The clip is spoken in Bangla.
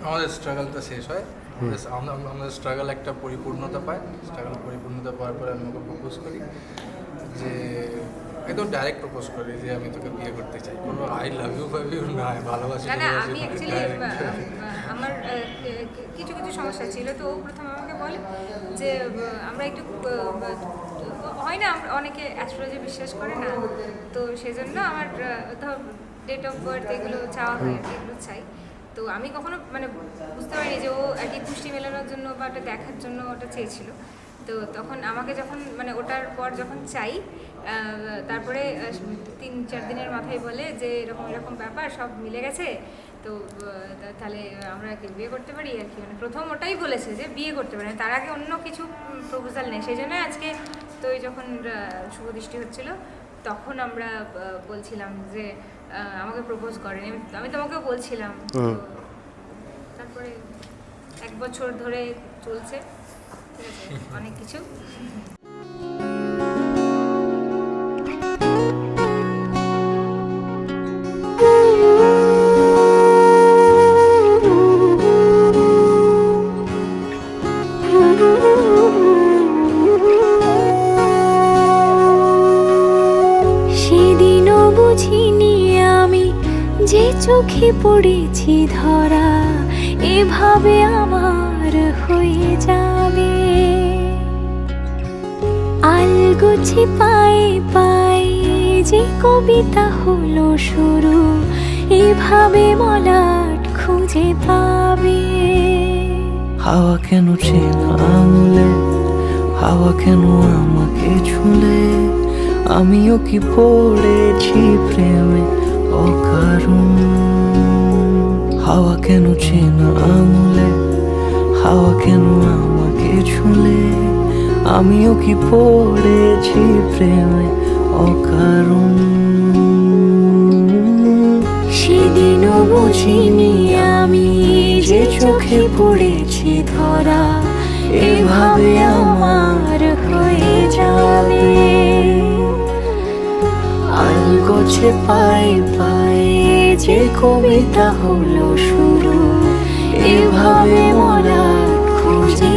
আমাদের স্ট্রাগলটা শেষ হয়, আমাদের স্ট্রাগল একটা পরিপূর্ণতা পায়। স্ট্রাগল পরিপূর্ণতা পাওয়ার পরে আমি ওকে প্রপোজ করি, যে একদম ডাইরেক্ট প্রপোজ করি যে আমি তোকে বিয়ে করতে চাই। কোনো I love you five you না, ভালোবাসি না আমি অ্যাকচুয়ালি আমার কিছু কিছু সমস্যা ছিল, তো ও প্রথম আমাকে বলে যে আমরা একটু হয় না, অনেকে অ্যাস্ট্রোলজি বিশ্বাস করে না, তো সেজন্য আমার ধর ডেট অফ বার্থ এগুলো চাওয়া হয়, এগুলো চাই। তো আমি কখনো মানে বুঝতে পারিনি যে ও আর কি পুষ্টি মেলানোর জন্য বা ওটা দেখার জন্য ওটা চেয়েছিল। তো তখন আমাকে যখন মানে ওটার পর যখন চাই, তারপরে 3-4 দিনের মাথায় বলে যে এরকম এরকম ব্যাপার সব মিলে গেছে, তো তাহলে আমরা কি বিয়ে করতে পারি আর কি। মানে প্রথম ওটাই বলেছে যে বিয়ে করতে পারি, তার আগে অন্য কিছু প্রপোজাল নেই। সেই জন্য আজকে তো যখন শুভ দৃষ্টি হচ্ছিল তখন আমরা বলছিলাম যে আমাকে প্রপোজ করেন, আমি তোমাকেও বলছিলাম। তারপরে 1 বছর ধরে চলছে, ঠিক আছে, অনেক কিছু। সেদিনও বুঝিনি আমি যে চোখে পড়েছি ধরা, এভাবে আমার হয়ে যাবে। আলগোছে পায়ে পায়ে যে কবিতা হলো শুরু, এভাবে মলাট খুঁজে পাবে। হাওয়া কেন চেনা আঙুলে, হাওয়া কেন আমাকে ছুলে, আমিও কি পড়েছি প্রেমে অকারণ। হাওয়া কেন চেনা আঙুলে, হাওয়া কেন আমাকে ছুলে, আমিও কি পড়েছি প্রেমে অকারণ। সেদিনও বুঝিনি আমি যে চোখে পড়েছি ধরা, এভাবে আমার হয়ে যাবে। আলগোছে পায়ে পায়ে যে কবিতা হলো শুরু, এভাবে মলাট খুঁজে